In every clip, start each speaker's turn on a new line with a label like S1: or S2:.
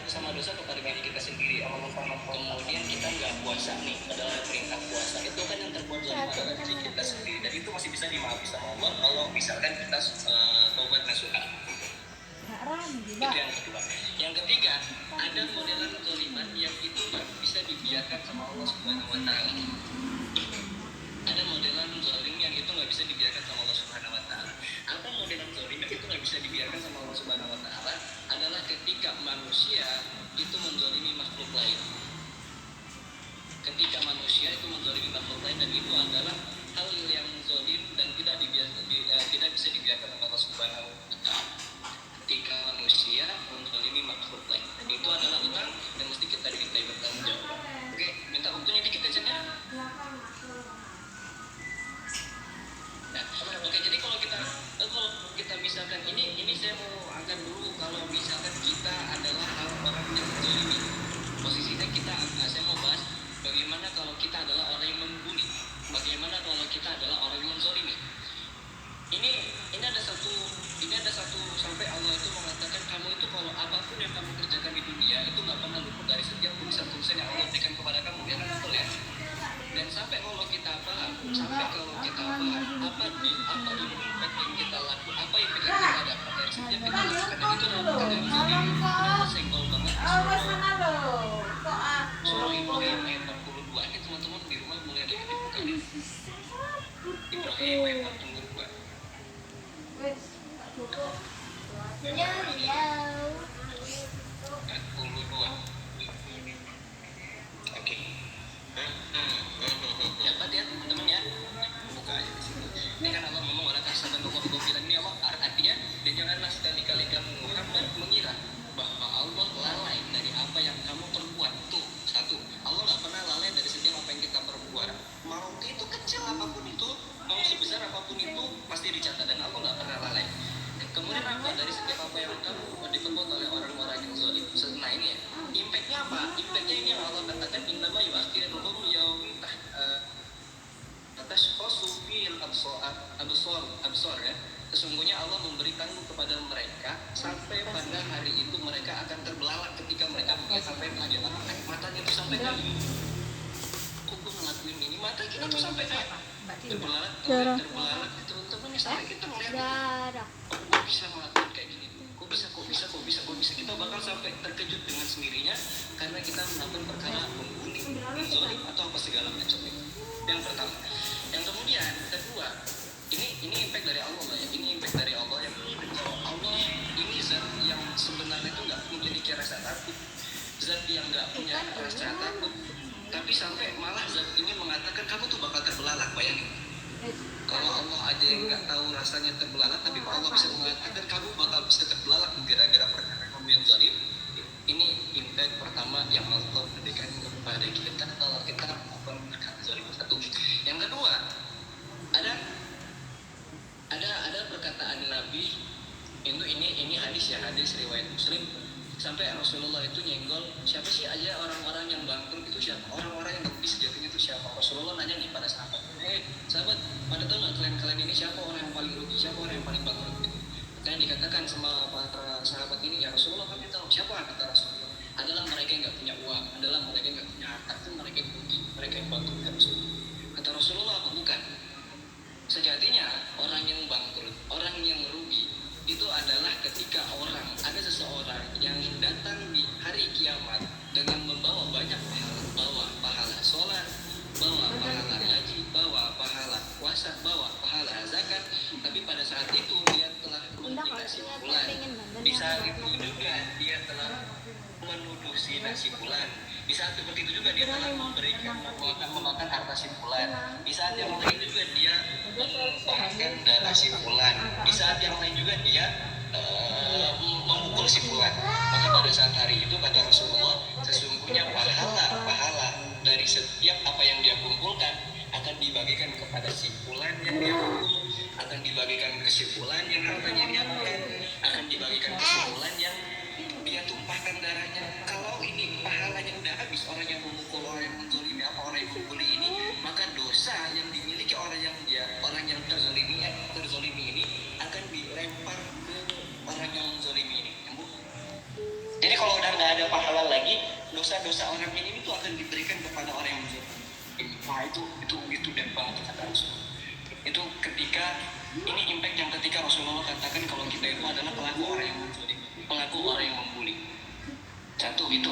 S1: sama dosa kepada diri kita sendiri. Kemudian kita nggak puasa nih, padahal perintah puasa itu kan yang terbuat dari diri kita sendiri, dan itu masih bisa dimaafkan sama Allah kalau misalkan kita taubat nasuha. Itu yang kedua. Yang ketiga, ada modelan zaliman yang itu nggak bisa dibiarkan sama Allah Subhanahu Wa Taala. Ada modelan zalim yang itu nggak bisa dibiarkan sama Allah Subhanahu Wa Taala. Apa modelan zalim yang itu nggak bisa dibiarkan sama Allah Subhanahu Wa Taala? Adalah ketika manusia itu menzalimi makhluk lain. Ketika manusia itu menzalimi makhluk lain, dan itu adalah hal yang zalim dan tidak bisa dibiarkan oleh Allah Subhanahu Wa Taala. Ketika manusia menzalimi makhluk lain, itu adalah utang yang mesti kita dimintai bertanggung jawab. Oke, minta waktunya dikit aja ya. Oke, jadi kalau kita misalkan ini saya mau angkat dulu, kalau misalkan kita adalah orang yang menzalimi, posisinya saya mau bahas bagaimana kalau kita adalah orang yang membuli, bagaimana kalau kita adalah orang yang menzalimi. Ini ada satu sampai Allah itu mengatakan, kamu itu kalau apapun yang kamu kerjakan di dunia itu nggak pernah luput dari setiap tulisan-tulisan yang Allah berikan kepada kamu, ya kan, betul ya? Dan sampai kalau kita paham apa impact yang kita lakukan, apa impact yang kita dapat dari setiap kita lakukan, dan itu adalah perkara yang jadi kita senggol banget. Surah Ibrahim ayat 42 ini teman-teman di rumah mulai ada yang dibuka nih. Ibrahim ayat 42. Oke. Dapat ya teman-teman ya. Buka aja di sini. Ini kan Allah ngomong orang kasar dan Allah bilang ini Allah artinya, dan janganlah sekali-kali kamu Muhammad mengira bahwa Allah lalai dari apa yang kamu perbuat. Tuh, satu, Allah nggak pernah lalai dari setiap apa yang kita perbuat. Mau itu kecil apapun itu, mau sebesar apapun itu pasti dicatat, dan Allah nggak pernah lalai. Kemudian apa? Dari setiap apa yang kamu diperbuat oleh orang-orang yang zalim. Nah ini ya, impactnya apa? Impactnya ini yang Allah katakan, innama yu'akhiruhum yaumin tashkhasu fihil absar ya. Sesungguhnya Allah memberi tanggung kepada mereka sampai pada hari itu mereka akan terbelalak ketika mereka melihat apa yang telah dia lakukan. Matanya itu sampai kali, kok gue ngelakuin ini, mata kita tuh sampai kayak terbelalak teman-teman, sampai kita melihat kok bisa melakukan kayak gini, kok bisa, kita bakal sampai terkejut dengan sendirinya karena kita melakukan perkara membunuh, menzolim atau apa segala macam itu. Yang pertama. Yang kemudian kedua, ini impact dari Allah ya. Ini impact dari Allah yang Allah ini zat yang sebenarnya itu nggak memiliki rasa takut, zat yang nggak punya rasa takut, tapi sampai malah zat ini mengatakan kamu tuh bakal terbelalak. Bayangin, kalau Allah aja yang nggak tahu rasanya terbelalak, tapi Allah bisa mengatakan kamu bakal bisa terbelalak gara-gara perkara kamu yang zalim. Ini impact pertama yang Allah berikan kepada kita kalau kita melakukan perkara zalim. Satu. Yang kedua, ada perkataan Nabi itu, ini hadis ya, hadis riwayat Muslim, sampai Rasulullah itu nyenggol, siapa sih aja orang-orang yang bangkrut itu siapa, orang-orang yang rugi sejatinya itu siapa. Rasulullah nanya nih pada sahabat, sahabat, pada tahu nggak kalian ini siapa orang yang paling rugi, siapa orang yang paling bangkrut gitu. Dan dikatakan sama para sahabat ini, ya Rasulullah kami tahu. Siapa? Kata Rasulullah, adalah mereka yang nggak punya uang, adalah mereka yang nggak punya harta, itu mereka yang rugi, mereka yang bangkrut. Kata Rasulullah, bukan. Sejatinya orang yang bangkrut, orang yang merugi itu adalah ketika ada seseorang yang datang di hari kiamat dengan membawa banyak pahala, bawa pahala sholat, bawa pahala haji, bawa pahala puasa, bawa pahala zakat, tapi pada saat itu dia telah menghina bulan. Di saat itu juga dia telah menuduh si nasi bulan. Di saat seperti itu juga dia telah memakan harta si bulan. Di saat yang lain juga dia menumpahkan darah si bulan. Di saat yang lain juga dia memukul si bulan. Maka pada saat hari itu kata Rasulullah, sesungguhnya pahala dari setiap apa yang dia kumpulkan akan dibagikan kepada si bulan yang dia kumpul, akan dibagikan ke si bulan yang hartanya dia makan, akan dibagikan ke si bulan yang dia tumpahkan darahnya. Kalau ini pahalanya udah habis, orang yang memukul, orang yang menzalimi, orang yang membuli ini, maka dosa yang dimiliki orang yang terzalimi ini akan dilempar ke orang yang menzalimi ini. Jadi kalau udah nggak ada pahala dosa-dosa orang ini itu akan diberikan kepada orang yang menzalimi. Wah itu dan banget kata Rasul. Itu ketika ini impact yang ketika Rasulullah katakan kalau kita itu adalah pelaku orang yang menzalimi, pelaku orang yang membuli. Satu itu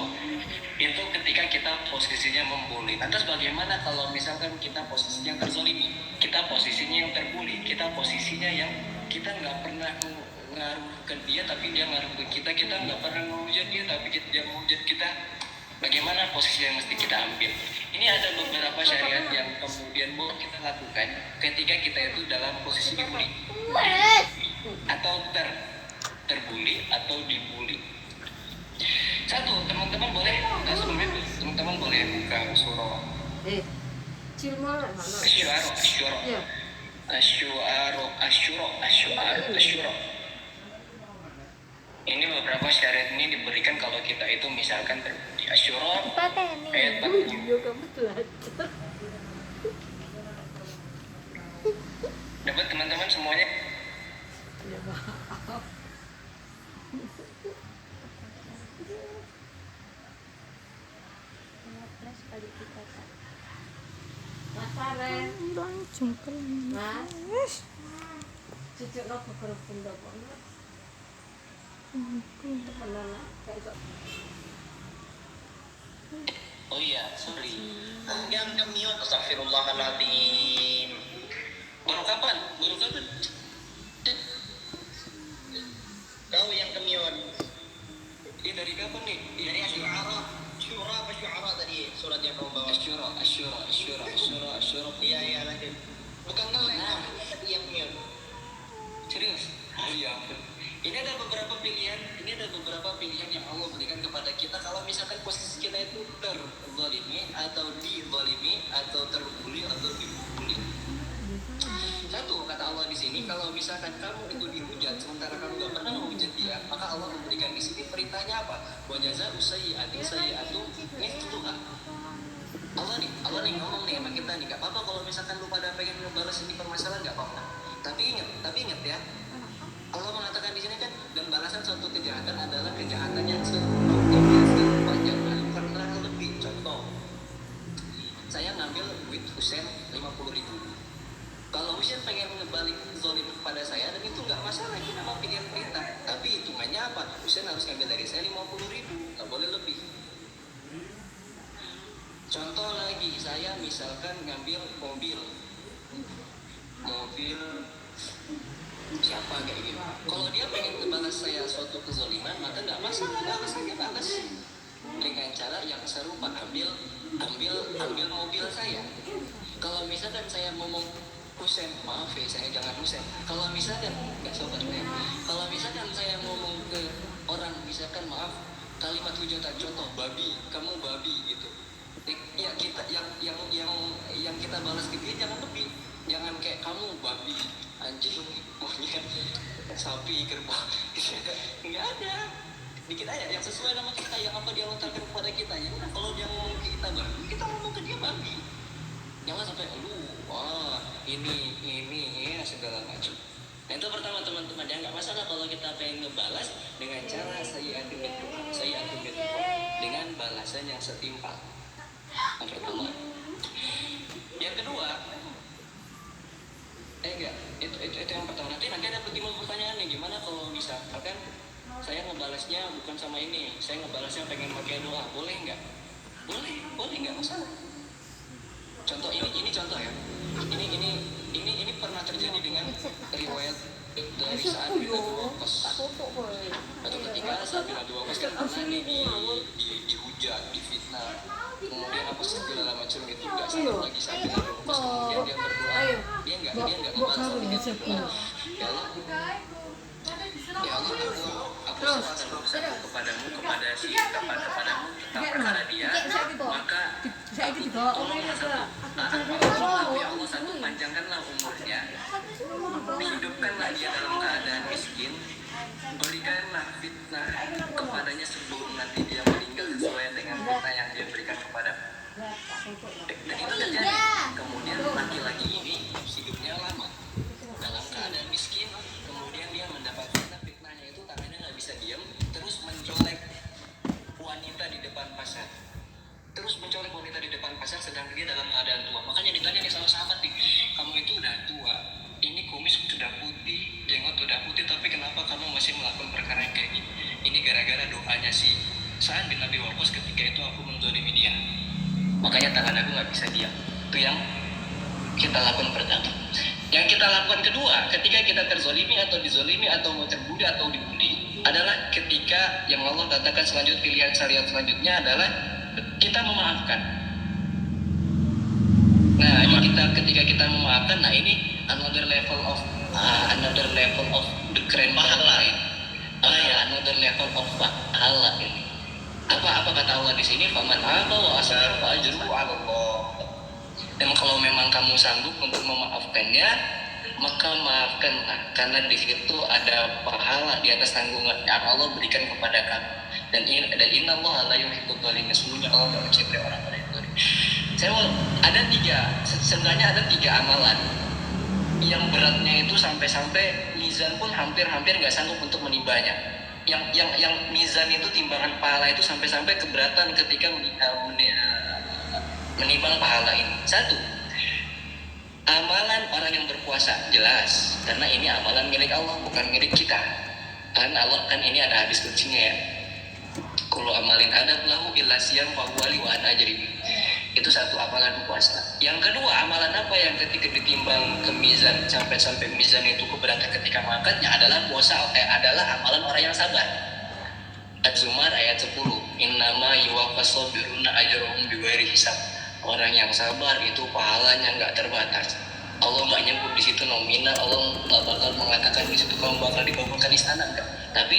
S1: ketika kita posisinya membuli. Lantas bagaimana kalau misalkan kita posisinya terzalimi, kita posisinya yang terbuli, kita posisinya yang kita nggak pernah ngaruh ke dia tapi dia ngaruh ke kita, kita nggak pernah ngehujat dia tapi dia menghujat kita. Bagaimana posisi yang mesti kita ambil? Ini ada beberapa syariat yang kemudian boleh kita lakukan ketika kita itu dalam posisi dibully atau terbuli atau dibully. Satu, teman-teman boleh teman-teman boleh buka surah Asyura. Ini beberapa syariat ini diberikan kalau kita itu misalkan terbuli. Asyura ayat 47. Dapat teman-teman semuanya? Oh iya, sorry. Yang kemiot, astagfirullahaladzim. Baru kapan? Tahu yang kemiot? Ini dari kapan nih? Dari Syura apa Syu'ara tadi surat yang kamu bawa? Asyura. Iya lanjut. Bukan ngeleng. Tadi yang kemiot. Serius? Oh iya. Ini ada beberapa pilihan yang Allah berikan kepada kita kalau misalkan posisi kita itu terzalimi atau dizalimi atau terbuli atau dibuli. Satu, kata Allah di sini, kalau misalkan kamu itu dihujat sementara kamu gak pernah menghujat dia, maka Allah memberikan di sini perintahnya apa? Wa jazaa'u sayyi'atu mithluha. Allah nih ngomong nih sama kita nih, gak apa-apa kalau misalkan lu pada pengen ngebalas ini permasalahan, gak apa-apa. Tapi ingat ya, Allah mengatakan di sini kan, dan balasan suatu kejahatan adalah kejahatan yang sepanjang pernah lebih. Contoh, saya ngambil duit Husain 50.000. Kalau Husain pengen ngebalik zolim kepada saya, dan itu nggak masalah, itu memang pilihan perintah. Tapi hitungannya apa? Husain harus ngambil dari saya 50.000, nggak boleh lebih. Contoh lagi, saya misalkan ngambil mobil siapa kayak gitu. Kalau dia pengen ngebalas saya suatu kezaliman, maka nggak masalah, balas dengan cara yang serupa. Ambil mobil saya. Kalau misalkan saya ngomong Husain, maaf ya, saya jangan Husain. Kalau misalkan nggak sobat ya, kalau misalkan saya ngomong ke orang, misalkan maaf, kalimat hujatan, contoh babi, kamu babi gitu. Ya kita yang kita balas ke dia jangan lebih, jangan kayak kamu babi, anjing, monyet, sapi, kerbau, nggak ada. Dikit aja yang sesuai nama kita, yang apa dia lontarkan kepada kita. Ya kalau dia ngomong ke kita babi, kita ngomong ke dia babi. Jangan sampai ini segala macam. Nah itu pertama teman-teman, ya nggak masalah kalau kita pengen ngebalas dengan cara saya dengan balasan yang setimpal. Yang pertama. Yang kedua, itu yang pertama. Nanti ada pertanyaan nih, gimana kalau misalkan saya ngebalasnya bukan sama ini, saya ngebalasnya pengen pakai doa, boleh nggak? Boleh nggak masalah. Contoh ini contoh ya. Ini pernah terjadi dengan riwayat dari Sa'ad bin Abi Waqqas. Atau ketika Sa'ad bin Abi Waqqas kan dihujat, difitnah, kemudian apa segala macam itu, nggak salah lagi Sa'ad bin Abi Waqqas, kemudian dia berdoa, dia nggak ngebalas, dia berdoa, ya Allah, aku serahkan urusanku kepadamu, kepada dia, maka tolonglah ya Allah, satu, panjangkanlah umurnya, hidupkanlah dia dalam keadaan miskin, berikanlah fitnah kepadanya sebelum nanti dia meninggal sesuai dengan fitnah yang dia berikan kepada. Dan itu terjadi. Kemudian laki-laki ini hidupnya lama dalam keadaan miskin, kemudian dia mendapatkan fitnahnya itu, tangannya nggak bisa diam, terus mencolek wanita di depan pasar. si Sa'ad bin Abi Waqqas ketika itu aku menzalimi dia. Makanya tangan aku nggak bisa diam. Itu yang kita lakukan pertama. Yang kita lakukan kedua, ketika kita terzolimi atau dizolimi atau mau terbuli atau dibully, adalah ketika yang Allah katakan selanjutnya, pilihan syariat selanjutnya adalah kita memaafkan. Nah, ini ketika kita memaafkan, nah ini another level of the grand pahala ini. Another level of pahala ini. Apa kata Allah di sini? Faman afa wa aslaha fa ajruhu 'ala Allah. Dan kalau memang kamu sanggup untuk memaafkannya, maka maafkanlah, karena di situ ada pahala di atas tanggungan yang Allah berikan kepada kamu. Dan inna Allah la yuhibbul zalimin, sesungguhnya Allah tidak mencintai orang-orang yang zalim. Sebenarnya ada tiga amalan yang beratnya itu sampai mizan pun hampir nggak sanggup untuk menimbanya. Yang mizan itu, timbangan pahala itu sampai keberatan ketika menimbang pahala ini. Satu, amalan orang yang berpuasa, jelas, karena ini amalan milik Allah, bukan milik kita. Kan Allah kan ini ada hadis kuncinya ya. Kullu amalin adablahu illa siyam fa huwa li wa ana ajri. Itu satu, amalan puasa. Yang kedua, amalan apa yang ketika ditimbang ke mizan sampai mizan itu keberatan ketika mengangkatnya adalah puasa, adalah amalan orang yang sabar. Az-Zumar ayat 10. Innama yuwaffas sabiruna ajrahum bighairi hisab. Orang yang sabar itu pahalanya nggak terbatas. Allah nggak nyebut di situ nominal, Allah nggak bakal mengatakan di situ kamu bakal dikabulkan istana, enggak. Tapi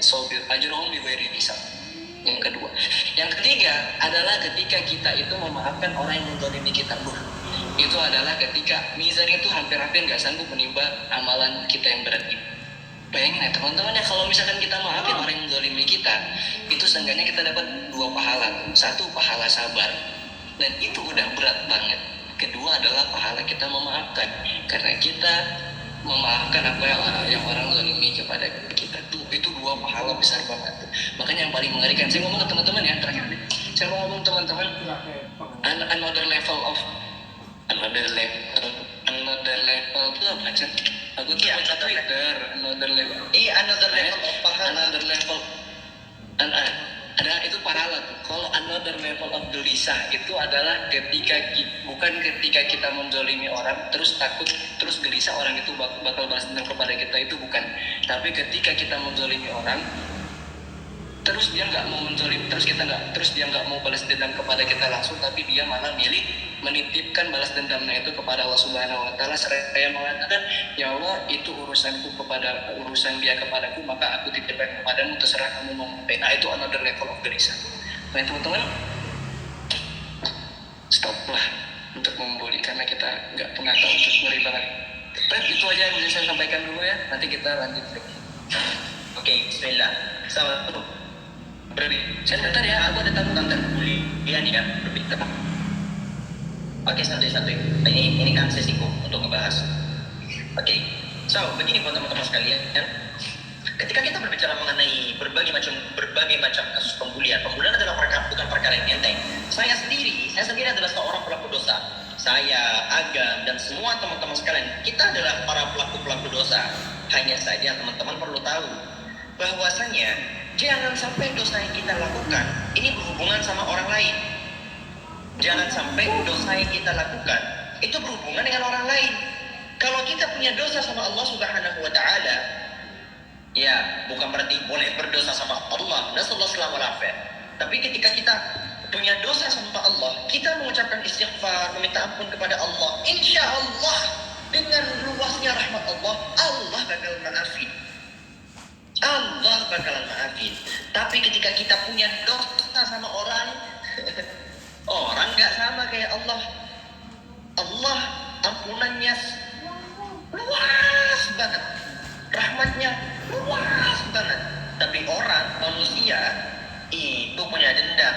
S1: sabir ajrahum bighairi hisab. Yang kedua. Yang ketiga adalah ketika kita itu memaafkan orang yang menzalimi kita. Itu adalah ketika mizan itu hampir-hampir nggak sanggup menimba amalan kita yang berat ini. Bayangin ya teman-teman ya, kalau misalkan kita maafin orang yang menzalimi kita, itu seenggaknya kita dapat dua pahala. Satu, pahala sabar, dan itu udah berat banget. Kedua adalah pahala kita memaafkan, karena kita memaafkan apa yang orang zalimi kepada kita. Itu dua pahala besar banget. Makanya yang paling mengerikan, saya ngomong ke teman-teman ya terakhir nih. Saya mau ngomong teman-teman, another level itu apa aja? Aku tuh baca Twitter, another level of pahala, another level ada itu pahala tuh. Kalau another level of gelisah itu adalah bukan ketika kita menzalimi orang terus takut, terus gelisah orang itu bakal balas dendam kepada kita, itu bukan. Tapi ketika kita menzalimi orang terus dia nggak mau terus dia nggak mau balas dendam kepada kita langsung, tapi dia malah milih menitipkan balas dendamnya itu kepada Allah Subhanahu Wa Taala, seraya mengatakan, ya Allah, itu urusan dia kepadaku, maka aku titipkan kepadamu, terserah kamu mau ngapain. Nah, itu another level of gelisah. Nah teman-teman, stoplah untuk membuli, karena kita nggak pernah tahu, terus ngeri banget. Baik, itu aja yang bisa saya sampaikan dulu ya, nanti kita lanjut lagi. Oke, bismillah. Assalamualaikum. Sebentar ya, aku ada tamu kantor kuliah nih kan, berbicara. Oke, santai-santai. Ini kan sesiku untuk ngebahas. Oke, so begini buat teman-teman sekalian. Ketika kita berbicara mengenai berbagai macam kasus pembulian adalah bukan perkara yang enteng. Saya sendiri adalah seorang pelaku dosa. Saya, Agam, dan semua teman-teman sekalian, kita adalah para pelaku dosa. Hanya saja teman-teman perlu tahu bahwasanya jangan sampai dosa yang kita lakukan ini berhubungan sama orang lain. Jangan sampai dosa yang kita lakukan itu berhubungan dengan orang lain. Kalau kita punya dosa sama Allah Subhanahu Wa Taala, ya bukan berarti boleh berdosa sama Allah, nasallahu alaihi wasallam. Tapi ketika kita punya dosa sama Allah, kita mengucapkan istighfar, meminta ampun kepada Allah, insya Allah dengan luasnya rahmat Allah, Allah bakal maafin. Allah bakalan maafin. Tapi ketika kita punya dosa sama orang nggak sama kayak Allah. Allah ampunannya luas banget, rahmatnya luas banget. Tapi manusia itu punya dendam.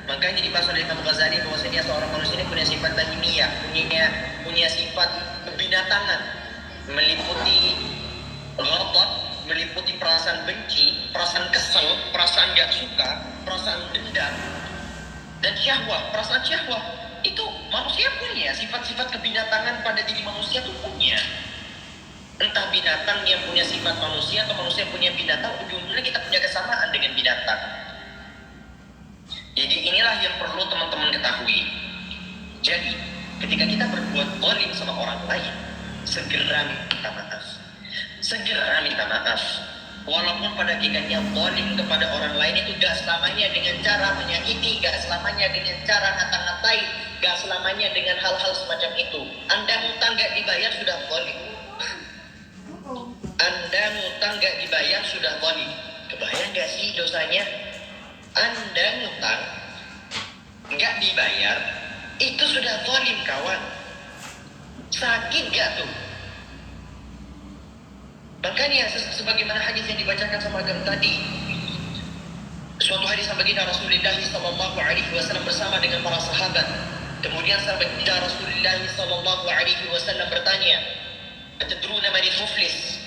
S1: Makanya dibahas oleh Imam Ghazali bahwasanya seorang manusia ini punya sifat bahimiyah, punya sifat kebinatangan, meliputi ghadab, meliputi perasaan benci, perasaan kesel, perasaan gak suka, perasaan dendam, dan syahwat. Perasaan syahwat itu manusia punya, sifat-sifat kebinatangan pada diri manusia itu punya. Entah binatang yang punya sifat manusia atau manusia punya binatang, ujung-ujungnya kita punya kesamaan dengan binatang.
S2: binatang. Jadi inilah yang perlu teman-teman ketahui. Jadi ketika kita berbuat zalim sama orang lain, segera minta maaf. Segera minta maaf. Walaupun pada hakikatnya zalim kepada orang lain itu gak selamanya dengan cara menyakiti, gak selamanya dengan cara ngata-ngatain, gak selamanya dengan hal-hal semacam itu. Anda ngutang gak dibayar sudah zalim. Anda ngutang gak dibayar sudah zalim. Kebayang gak sih dosanya? Anda ngutang gak dibayar, itu sudah zalim kawan. Sakit gak tuh? Makanya sebagaimana hadis yang dibacakan sama agam tadi, suatu hadis baginda Rasulullah sallallahu alaihi wasallam bersama dengan para sahabat. Kemudian baginda Rasulullah sallallahu alaihi wasallam bertanya, "Atadruna manil muflis?"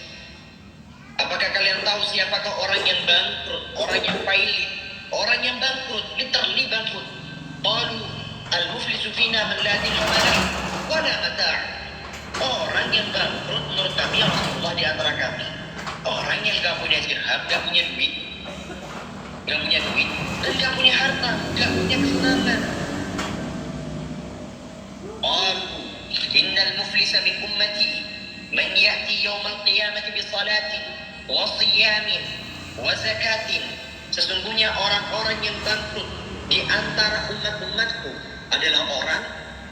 S2: Apakah kalian tahu siapakah orang yang bangkrut, orang yang pailit, orang yang bangkrut, literally bangkrut? Qalu al-muflisu fina man la dirham lahu wa la mata'. Orang yang bangkrut menurut kami ya Rasulullah di antara kami, orang yang gak punya dirham, gak punya duit, dan gak punya harta, gak punya kesenangan. Qalu innal muflisa min ummati man ya'ti yawmal qiyamati bi salati wa siyamin wa zakatin. Sesungguhnya orang-orang yang bangkrut di antara umat-umatku adalah orang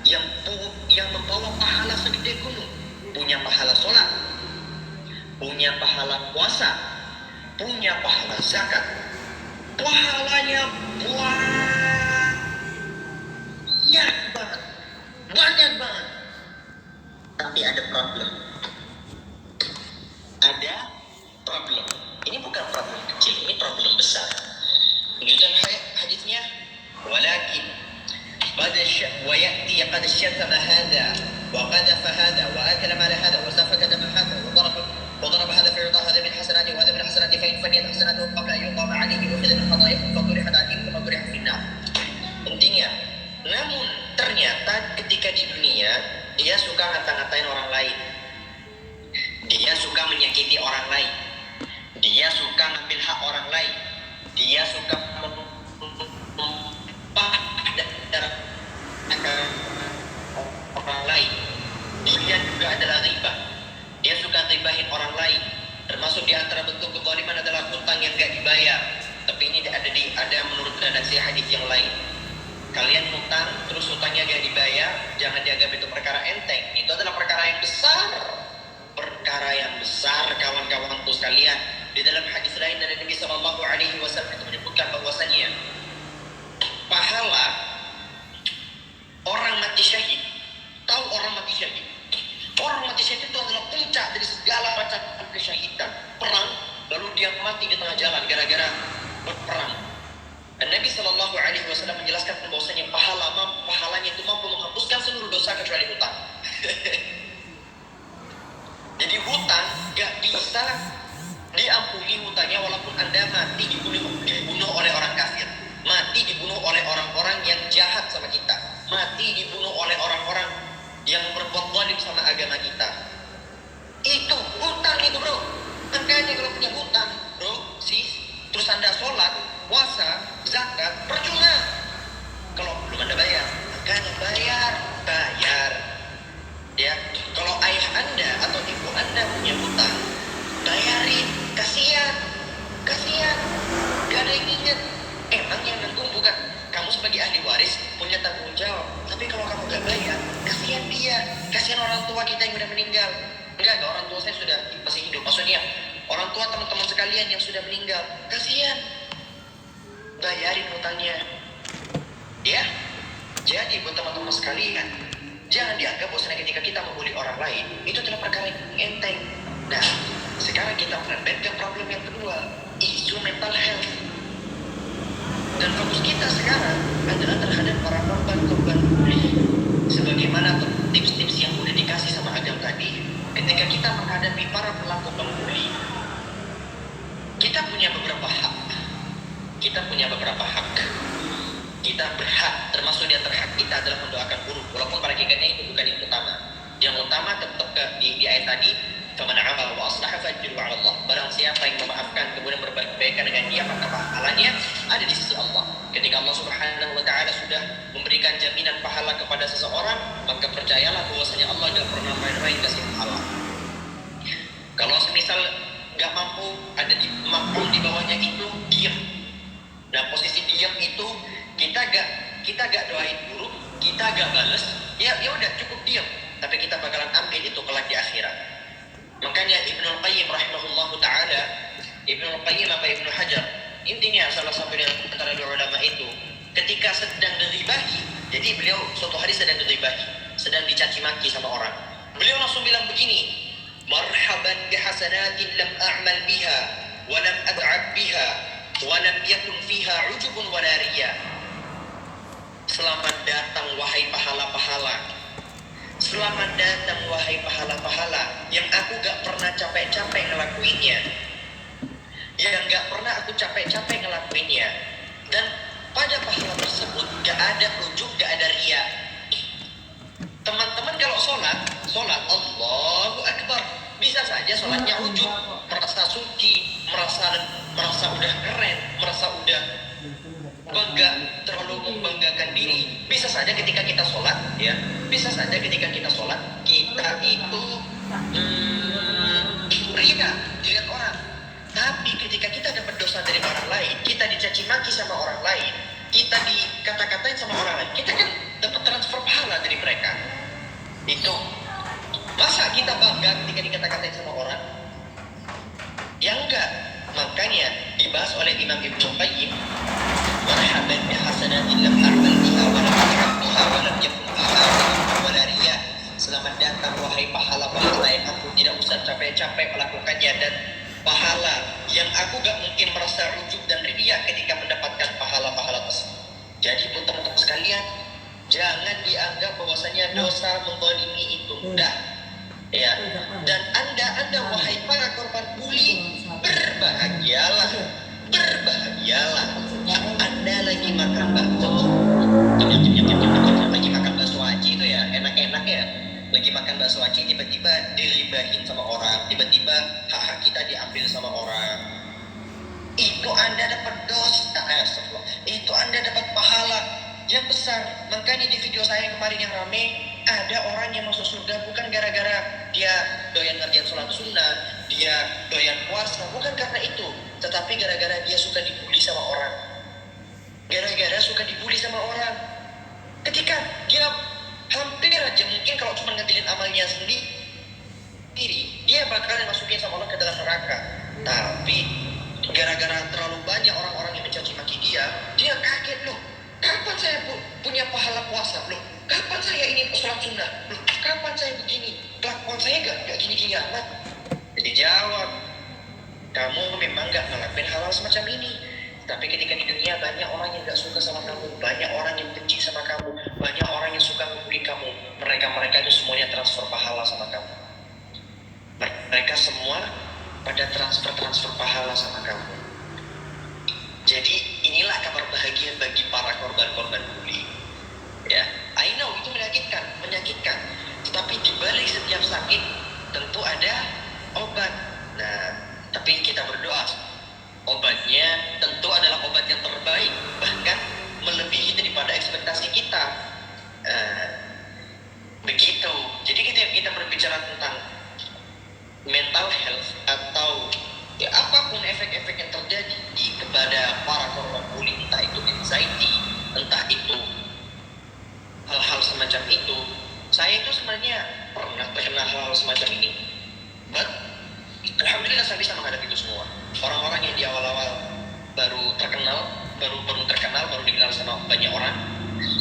S2: yang membawa pahala segede gunung, punya pahala sholat, punya pahala puasa, punya pahala zakat, pahalanya banyak banget. Tapi ada problem. Ini bukan problem kecil, ini problem besar. Lanjutan hadisnya, walakin ويأتي قد شتم هذا وقذف هذا وأكل مال هذا وسفك دم هذا وضرب هذا في عطاء هذا من حسناته وهذا من حسناته فإن فنيت حسناته قبل أن يقام عليه أخذ من خطاياه فطرح عليه ثم طرح في النار. Intinya, namun ternyata ketika di dunia dia suka ngata-ngatain orang lain, dia suka menyakiti orang lain, dia suka ngambil hak orang lain, dia suka orang lain. Dia juga adalah ghibah. Dia suka ghibahin orang lain. Termasuk di antara bentuk kezaliman adalah hutang yang gak dibayar. Tapi ini ada menurut redaksi hadis yang lain. Kalian hutang terus hutangnya gak dibayar, jangan dianggap itu perkara enteng. Itu adalah perkara yang besar. Perkara yang besar kawan-kawanku sekalian. Di dalam hadis lain dari Nabi sallallahu alaihi wasallam itu menyebutkan bahwasanya pahala orang mati syahid. Tahu orang mati syahid? Orang mati syahid itu adalah puncak dari segala macam kesyahidan. Perang, lalu dia mati di tengah jalan gara-gara berperang. Dan Nabi Shallallahu Alaihi Wasallam menjelaskan bahwasanya pahalanya itu mampu menghapuskan seluruh dosa kecuali hutang. Jadi hutang gak bisa diampuni hutangnya walaupun Anda mati dibunuh oleh orang kafir, mati dibunuh oleh orang-orang yang jahat sama kita, mati dibunuh oleh orang-orang yang berbuat zalim sama agama kita. Itu hutang itu bro. Makanya kalau punya hutang bro, terus Anda sholat, puasa, zakat, percuma. Kalau belum Anda bayar, makanya bayar. Ya, kalau ayah Anda atau ibu Anda punya hutang, bayarin, kasihan. Gak ada yang ingat. Emang yang nanggung bukan kamu sebagai ahli waris punya tanggung jawab. Tapi kalau kamu gak bayar, kasihan dia, kasihan orang tua kita yang sudah meninggal. Enggak, orang tua saya sudah masih hidup. Maksudnya orang tua teman-teman sekalian yang sudah meninggal, kasihan. Bayarin hutangnya. Ya, jadi buat teman-teman sekalian, jangan dianggap bahwa ketika kita membuli orang lain itu adalah perkara yang enteng. Nah, sekarang kita merebut ke problem yang kedua, isu mental health. Dan fokus kita sekarang adalah terhadap para korban bully. Sebagaimana tips-tips yang udah dikasih sama Agam tadi, ketika kita menghadapi para pelaku pembuli, kita punya beberapa hak. Kita berhak, termasuk di antara hak kita adalah mendoakan buruk. Walaupun pada hakikatnya itu bukan yang utama. Yang utama tetap di ayat tadi, faman 'afa wa aslaha fajruhu 'ala Allah. Barang siapa yang memaafkan kemudian berbuat kebaikan dengan dia, maka pahalanya ada di sisi Allah. Ketika Allah Subhanahu wa taala sudah memberikan jaminan pahala kepada seseorang, maka percayalah bahwasanya Allah tidak pernah main-main kasih pahala. Kalau semisal nggak mampu, ada di mampu di bawahnya itu diam. Nah, posisi diam itu kita gak doain buruk, kita gak bales, ya udah cukup diam. Tapi kita bakalan ambil itu kelak di akhirat. Makanya Ibnul Qayyim rahimahullahu taala, Ibnul Qayyim apa Ibnu Hajar, intinya salah satu dari antara dua ulama itu, ketika sedang diribahi, jadi beliau suatu hari sedang diribahi, sedang dicaci maki sama orang. Beliau langsung bilang begini, marhaban bihasanatin lam a'mal biha wa lam ad'ab biha wa lam yakun fiha ujubun wa riya. Selamat datang wahai pahala-pahala. Selamat datang wahai pahala-pahala yang aku gak pernah capek-capek ngelakuinnya, yang gak pernah aku capek-capek ngelakuinnya. Dan pada pahala tersebut gak ada ujub, gak ada riya. Teman-teman kalau sholat Allahu Akbar, bisa saja sholatnya ujub, merasa suci, merasa udah keren, merasa udah bangga, terlalu membanggakan diri. Bisa saja ketika kita sholat, ya, bisa saja ketika kita sholat kita itu riya dilihat orang. Tapi ketika kita dapat dosa dari orang lain, kita dicaci maki sama orang lain, kita dikata-katain sama orang lain, kita kan dapat transfer pahala dari mereka. Itu masa kita bangga ketika dikata-katain sama orang? Ya enggak. Makanya dibahas oleh Imam Ibnu Qayyim, marhaban bihasanatin lam a'mal biha wa lam ad'ab biha wa lam yakun fiha ujubun wa riya. Selamat datang wahai pahala-pahala yang aku tidak usah capek-capek melakukannya, dan pahala yang aku gak mungkin merasa ujub dan riya ketika mendapatkan pahala-pahala tersebut. Jadi pun teman-teman sekalian, jangan dianggap bahwasanya dosa menzalimi itu mudah, ya. Dan anda wahai para korban bully, berbahagialah. Anda lagi makan bakso, lagi makan bakso aci itu ya, enak-enak ya. Lagi makan bakso aci, tiba-tiba diribahin sama orang, tiba-tiba hak-hak kita diambil sama orang. Itu Anda dapat dosa, itu Anda dapat pahala yang besar. Makanya di video saya kemarin yang rame, ada orang yang masuk surga bukan gara-gara dia doyan ngerjain sholat sunnah, dia doyan puasa, bukan karena itu, tetapi gara-gara dia suka dibully sama orang. Gara-gara suka dibully sama orang, ketika dia hampir aja mungkin kalau cuma ngandelin amalnya sendiri, dia bakalan masukin sama Allah ke dalam neraka. Tapi gara-gara terlalu banyak orang-orang yang mencaci maki dia kaget, loh, kapan saya punya pahala puasa, loh, kapan saya ini sholat sunnah, loh, kapan saya begini, kelakuan saya gak gini-gini amat. Jadi jawab, kamu memang gak ngelakuin hal semacam ini, tapi ketika di dunia banyak orang yang gak suka sama kamu, banyak orang yang benci sama kamu, banyak orang yang suka membuli kamu, mereka itu semuanya transfer pahala sama kamu. Mereka semua pada transfer pahala sama kamu. Jadi inilah kabar bahagia bagi para korban-korban bully. Ya, I know itu menyakitkan. Tetapi di balik setiap sakit tentu ada obat. Nah, tapi kita berdoa obatnya tentu adalah obat yang terbaik, bahkan melebihi daripada ekspektasi kita. Begitu. Jadi kita berbicara tentang mental health atau ya apapun efek-efek yang terjadi kepada para korban bullying, entah itu anxiety, entah itu hal-hal semacam itu. Saya itu sebenarnya pernah terkena hal semacam ini, but alhamdulillah saya bisa menghadapi itu semua. Orang-orang yang di awal-awal baru terkenal, baru dikenal sama banyak orang,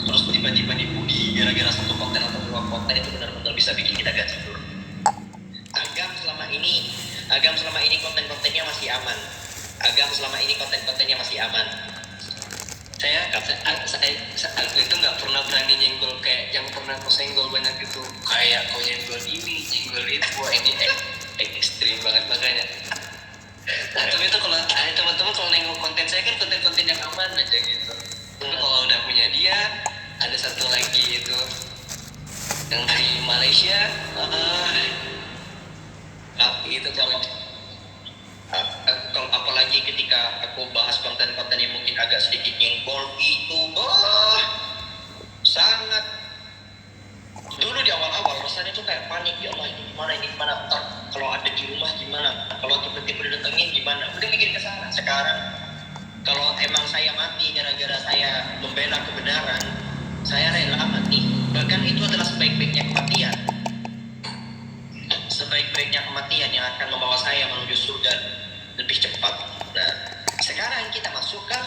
S2: terus tiba-tiba dibully gara-gara satu konten atau dua konten, itu benar-benar bisa bikin kita gak tidur. Agam selama ini konten-kontennya masih aman. Saya itu nggak pernah berani nyenggol kayak yang pernah kau senggol banyak itu, kayak kau nyenggol ini, nyenggol itu. Wah, ini ekstrim banget makanya. Nah, tapi itu kalau teman-teman kalau nengok konten saya kan konten-konten yang aman aja gitu. Tapi kalau udah punya dia, ada satu lagi itu yang dari Malaysia,
S1: Itu
S2: kalau kalau apalagi ketika aku bahas konten-konten yang mungkin agak sedikit nyenggol itu sangat, dulu di awal-awal rasanya tuh kayak panik, ya Allah ini gimana, ntar kalau ada di rumah gimana, kalau tiba-tiba didatengin gimana, udah mikir ke sana. Sekarang kalau emang saya mati gara-gara saya membela kebenaran, saya rela mati. Bahkan itu adalah sebaik-baiknya kematian, sebaik-baiknya kematian yang akan membawa saya menuju surga lebih cepat. Nah, sekarang kita masuk ke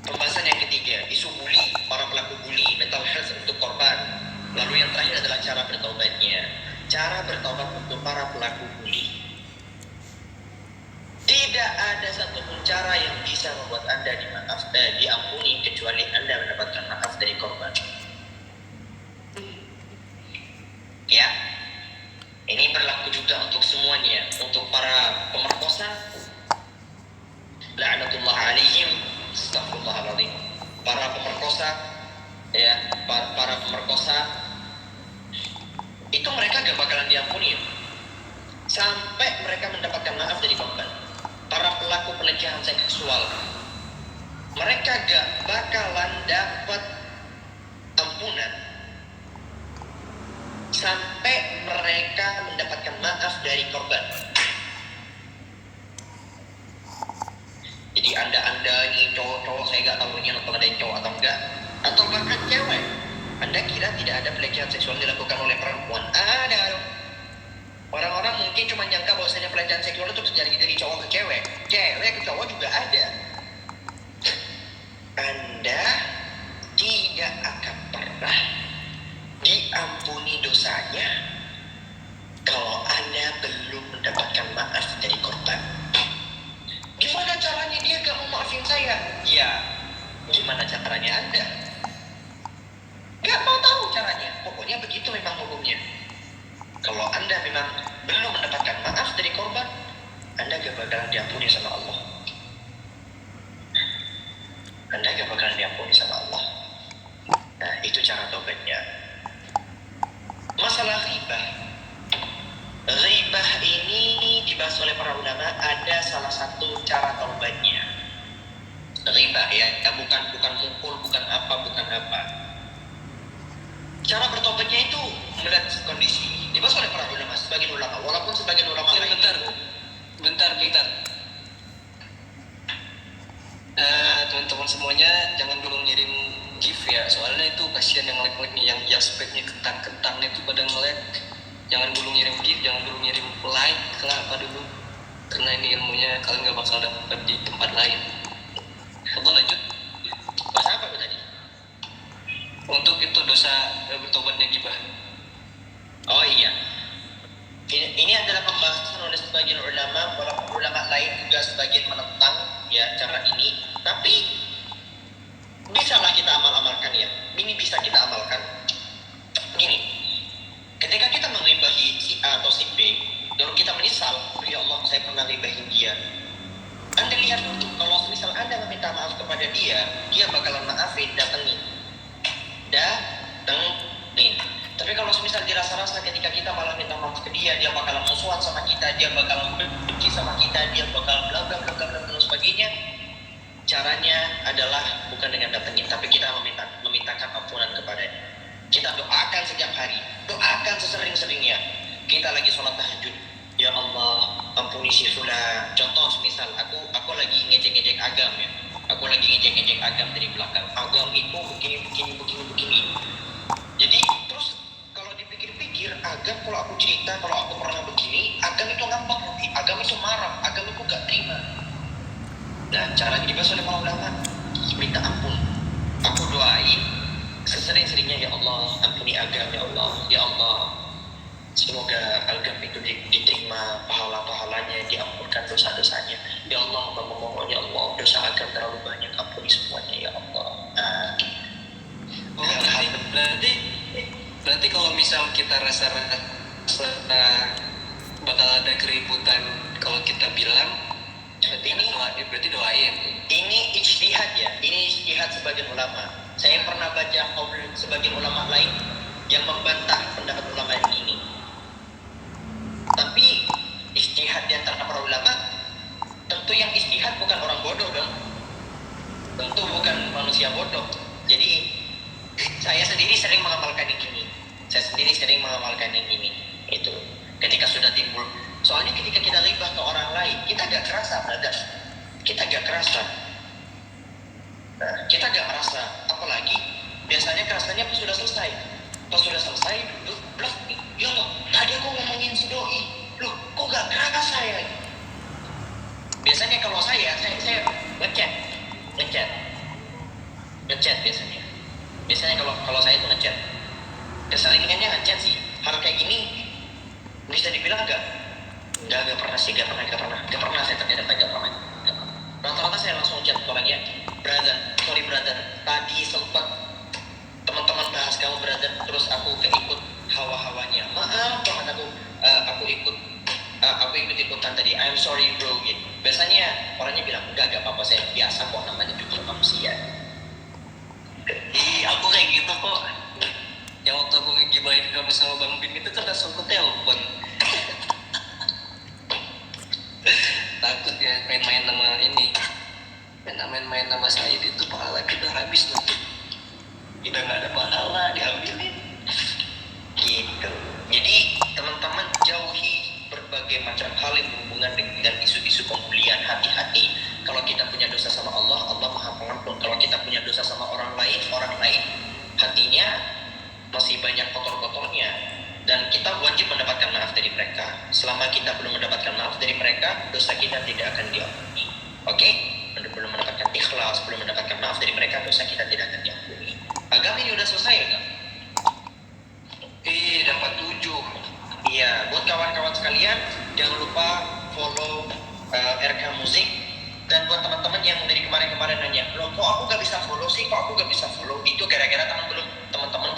S2: pembahasan yang ketiga, isu bully, para pelaku bully, mental health untuk korban. Lalu yang terakhir adalah cara bertaubatnya. Cara bertaubat untuk para pelaku bully. Tidak ada satupun cara yang bisa membuat Anda diampuni kecuali Anda mendapatkan maaf dari korban. Ya, ini berlaku juga untuk semuanya. Untuk para pemerkosa, la'natullah alaihim, astagfirullahaladzim. Para pemerkosa, ya, para pemerkosa itu mereka gak bakalan diampuni sampai mereka mendapatkan maaf dari korban. Para pelaku pelecehan seksual, mereka gak bakalan dapat ampunan sampai mereka mendapatkan maaf dari korban. Jadi anda ini cowok saya gak tahu ini atau ada yang cowok atau enggak, atau bahkan cewek, Anda kira tidak ada pelecehan seksual dilakukan oleh perempuan? Ada. Orang-orang mungkin cuma nyangka bahwasanya pelecehan seksual itu terjadi dari cowok ke cewek, cewek ke cowok juga ada. Anda tidak akan pernah diampuni dosanya kalau Anda belum mendapatkan maaf dari korban. Gimana caranya dia gak mau maafin saya? Ya, gimana caranya Anda? Gak mau tahu caranya. Pokoknya begitu memang hukumnya. Kalau Anda memang belum mendapatkan maaf dari korban, Anda gak bakalan diampuni sama Allah. Anda gak bakalan diampuni sama Allah. Nah, itu cara taubatnya. Masalah ghibah. Ghibah ini dibahas oleh para ulama, ada salah satu cara taubatnya. Ghibah ya, bukan mukul, bukan apa. Cara bertobatnya itu melihat kondisi. Dibahas oleh para ulama, sebagian ulama, walaupun sebagian ulama
S1: ya,
S2: lain.
S1: Bentar. Teman-teman semuanya jangan dulu ngirim GIF ya, soalnya itu kasihan yang like nih, yang speknya kentang itu pada nge-like. Jangan dulu ngirim GIF, jangan dulu ngirim like, kenapa dulu? Karena ini ilmunya kalian gak bakal dapat di tempat lain. Coba lanjut.
S2: Bahasa apa tadi?
S1: Untuk itu dosa bertobatnya gibah.
S2: Oh iya. Ini adalah pembahasan oleh sebagian ulama, walaupun ulama lain juga sebagian menentang ya cara ini. Tapi bisalah kita amalkan ya. Ini bisa kita amalkan. Begini, ketika kita menggibahi si A atau si B, lalu kita menyesal, ya Allah saya pernah gibahin dia. Anda lihat dulu, kalau misal Anda meminta maaf kepada dia, dia bakalan maafin, datengin. Tapi kalau misal dirasa-rasa ketika kita malah minta maaf ke dia, dia bakalan musuhan sama kita, dia bakalan benci sama kita, dia bakalan bla bla bla bla dan sebagainya. Caranya adalah bukan dengan datengin, tapi kita memintakan ampunan kepadanya. Kita doakan setiap hari, doakan sesering-seringnya. Kita lagi sholat tahajud, ya Allah ampuni si fulan. Contoh misal aku lagi ngejek-ngejek agam ya, aku lagi ngejek-ngejek agam dari belakang. Agam itu begini. Jadi terus kalau dipikir-pikir, agam kalau aku cerita kalau aku pernah begini, agam itu ngambek nanti, agam itu marah, agam itu gak terima. Nah, caranya dibahas oleh para ulama, minta ampun. Aku doain sesering-seringnya, ya Allah ampuni agam, ya Allah semoga agam itu diterima pahala-pahalanya, diampunkan dosa-dosanya. Ya Allah, hamba memohon, ya Allah dosa agam terlalu banyak, ampuni semuanya ya Allah.
S1: Berarti kalau misal kita rasa bakal ada keributan kalau kita bilang, berarti doain. Ini
S2: ijtihad ya, ini ijtihad sebagian ulama. Saya pernah baca sebagian ulama lain yang membantah pendapat ulama ini. Tapi ijtihad di antara para ulama, tentu yang ijtihad bukan orang bodoh dong, tentu bukan manusia bodoh. Jadi saya sendiri sering mengamalkan yang ini, itu ketika sudah timbul. Soalnya ketika kita ghibah ke orang lain, kita gak kerasa, brother. Kita gak kerasa. Nah, kita gak merasa. Apalagi biasanya kerasanya pas sudah selesai. Pas sudah selesai, duduk, blok. Ya Allah, tadi aku ngomongin si doi. Loh, kok gak kerasa ya? Biasanya kalau saya ngechat biasanya. Biasanya kalau saya itu ngechat. Keseringannya ngechat sih. Hal kayak gini bisa dibilang Gak pernah sih, gak pernah saya ternyata gak pernah. Rata-rata saya langsung chat orangnya, brother, tadi sempat teman-teman bahas kamu brother, terus aku keikut hawa-hawanya, maaf banget aku ikut-ikutan tadi, I'm sorry bro gitu. Biasanya orangnya bilang, gak apa-apa, saya biasa kok, namanya juga manusia.
S1: Aku kayak gitu kok. Yang waktu aku ngegibahin kamu sama Bang Bin itu kan langsung ke telepon. Takut ya main-main sama ini, main-main sama Said itu pahala kita habis nanti. Kita nggak ada pahala diambilin.
S2: Gitu. Jadi teman-teman jauhi berbagai macam hal yang berhubungan dengan isu-isu pembulian. Hati-hati. Kalau kita punya dosa sama Allah, Allah Maha Pengampun. Kalau kita punya dosa sama orang lain hatinya masih banyak kotor-kotornya. Dan kita wajib mendapatkan maaf dari mereka. Selama kita belum mendapatkan maaf dari mereka, dosa kita tidak akan diampuni. Oke? Belum mendapatkan ikhlas, belum mendapatkan maaf dari mereka, dosa kita tidak akan diampuni. Agama ini udah selesai ya?
S1: Dapat 7.
S2: Iya, buat kawan-kawan sekalian, jangan lupa follow RK Musik. Dan buat teman-teman yang dari kemarin-kemarin nanya, loh kok aku gak bisa follow sih, itu gara-gara teman-teman